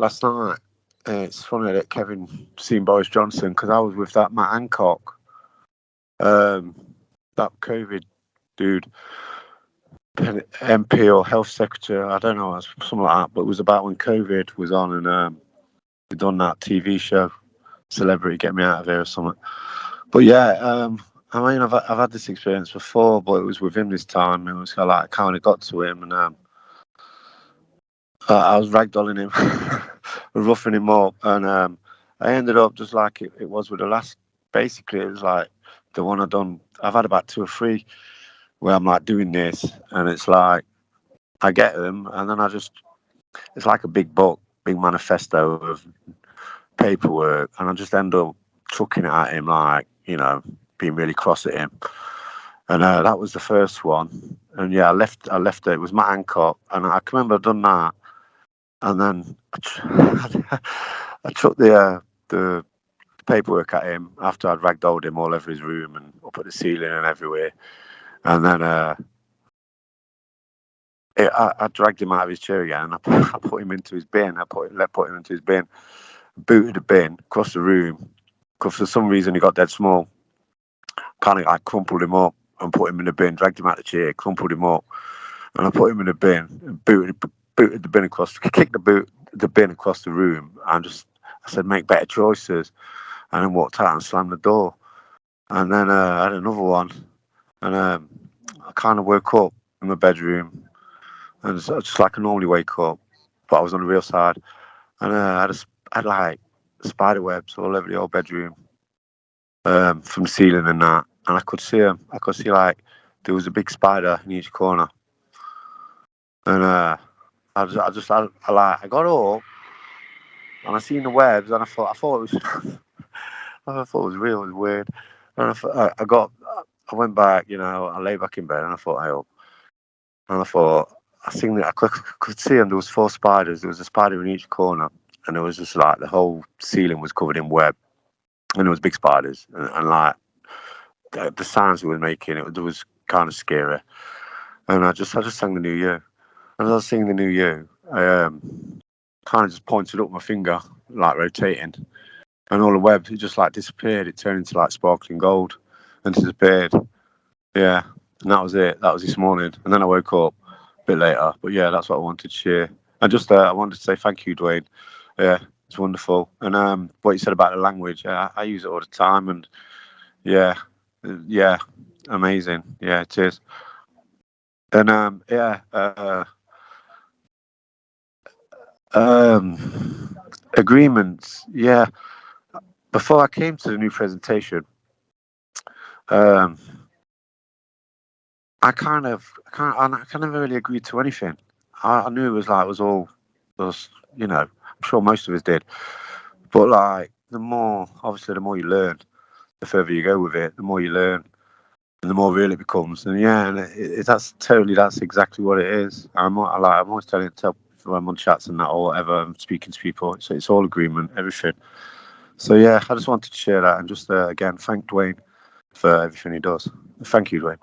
last night. It's funny that Kevin seen Boris Johnson, because I was with that Matt Hancock, that COVID dude, MP or Health Secretary, I don't know, something like that. But it was about when COVID was on, and we done that TV show, Celebrity Get Me Out of Here or something. But yeah, I mean, I've had this experience before, but it was with him this time. It was like I kind of got to him, and I was ragdolling him, roughing him up, and I ended up just like it was with the last. Basically, it was like the one I've had about 2 or 3 where I'm like doing this, and it's like I get them, and then it's like a big book, big manifesto of paperwork, and I just end up chucking it at him, like, you know, being really cross at him. And that was the first one, and yeah, I left it. It was Matt Hancock, and I can remember I'd done that, and then I took the paperwork at him after I'd ragdolled him all over his room and up at the ceiling and everywhere. And then I dragged him out of his chair again. And I put him into his bin. I put him into his bin, booted the bin across the room. Because for some reason he got dead small. Kind of, I crumpled him up and put him in the bin. Dragged him out of the chair, crumpled him up, and I put him in the bin and booted the bin across. Kicked the bin across the room. And I said, make better choices. And then walked out and slammed the door. And then I had another one. And I kind of woke up in my bedroom, and it's just like I normally wake up, but I was on the real side, and I had like spider webs all over the old bedroom, from the ceiling and that, and I could see them. I could see like there was a big spider in each corner, and I got up, and I seen the webs, and I thought it was, I thought it was real. It was weird, and I went back, you know, I lay back in bed, and I thought, hey up. And I thought, I think that I could see them. There was 4 spiders. There was a spider in each corner, and it was just like the whole ceiling was covered in web, and there was big spiders, and like the sounds we were making, it was kind of scary. And I just sang the New Year, and as I was singing the New Year, I kind of just pointed up my finger, like rotating, and all the webs, it just like disappeared. It turned into like sparkling gold and disappeared. Yeah, and that was it. That was this morning. And then I woke up a bit later. But yeah, that's what I wanted to share. And just I wanted to say thank you, Duane. Yeah, it's wonderful. And what you said about the language, I use it all the time. And yeah, amazing. Yeah, it is. And agreements. Yeah, before I came to the new presentation, I never really agreed to anything. I knew it was all, you know, I'm sure most of us did. But like, the more you learn, the further you go with it, the more you learn, and the more real it becomes. And yeah, and that's exactly what it is. I'm always telling it when I'm on chats and that or whatever, I'm speaking to people. So it's all agreement, everything. So yeah, I just wanted to share that and just again thank Duane for everything he does. Thank you, Duane.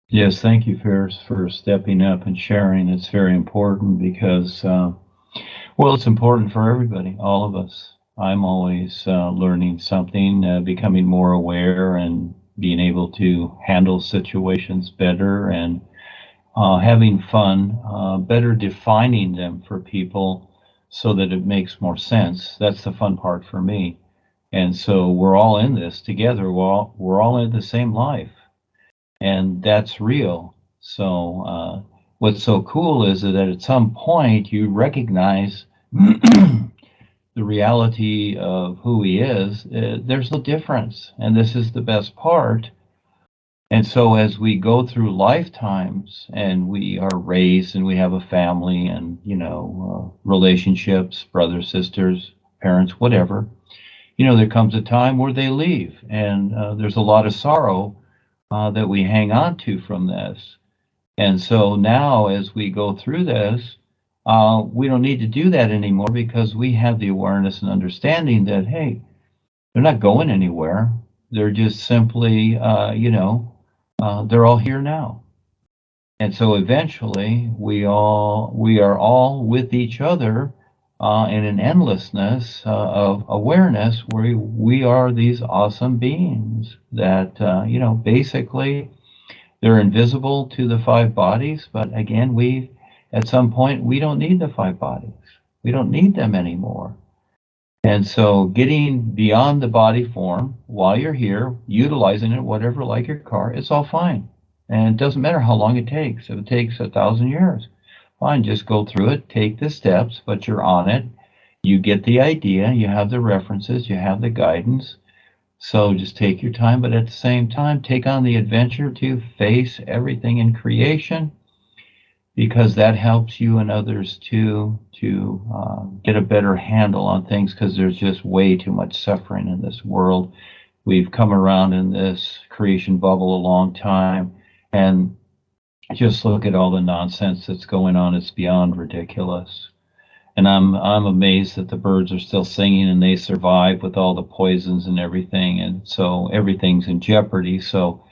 Yes, thank you, Pearce, for stepping up and sharing. It's very important because, well, it's important for everybody, all of us. I'm always learning something, becoming more aware and being able to handle situations better and having fun, better defining them for people so that it makes more sense. That's the fun part for me. And so we're all in this together. We're all in the same life. And that's real. So what's so cool is that at some point you recognize the reality of who he is. There's no difference, and this is the best part. And so as we go through lifetimes and we are raised and we have a family and, you know, relationships, brothers, sisters, parents, whatever, you know, there comes a time where they leave, and there's a lot of sorrow that we hang on to from this. And so now as we go through this, we don't need to do that anymore because we have the awareness and understanding that, hey, they're not going anywhere. They're just simply, they're all here now. And so eventually we are all with each other in an endlessness of awareness where we are these awesome beings that, basically they're invisible to the five bodies. But again, at some point, we don't need the five bodies. We don't need them anymore. And so getting beyond the body form while you're here, utilizing it, whatever, like your car, it's all fine. And it doesn't matter how long it takes. If it takes 1,000 years, fine, just go through it, take the steps, but you're on it. You get the idea, you have the references, you have the guidance. So just take your time, but at the same time, take on the adventure to face everything in creation, because that helps you and others to get a better handle on things, because there's just way too much suffering in this world. We've come around in this creation bubble a long time, and just look at all the nonsense that's going on. It's beyond ridiculous. And I'm amazed that the birds are still singing and they survive with all the poisons and everything, and so everything's in jeopardy. So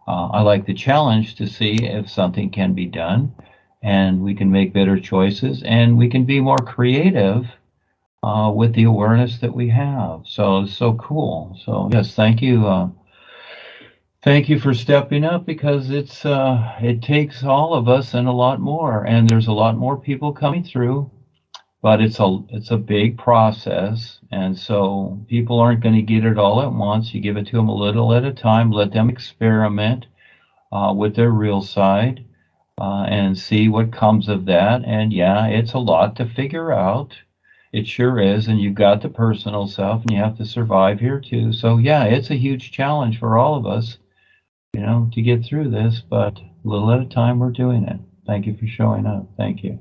I like the challenge to see if something can be done, and we can make better choices, and we can be more creative with the awareness that we have. So it's so cool. So yes, thank you. Thank you for stepping up, because it takes all of us and a lot more, and there's a lot more people coming through, but it's a big process, and so people aren't going to get it all at once. You give it to them a little at a time, let them experiment with their real side, and see what comes of that. And yeah, it's a lot to figure out. It sure is. And you've got the personal self, and you have to survive here too. So yeah, it's a huge challenge for all of us, to get through this, but a little at a time we're doing it. Thank you for showing up. Thank you.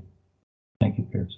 Thank you, Pearce.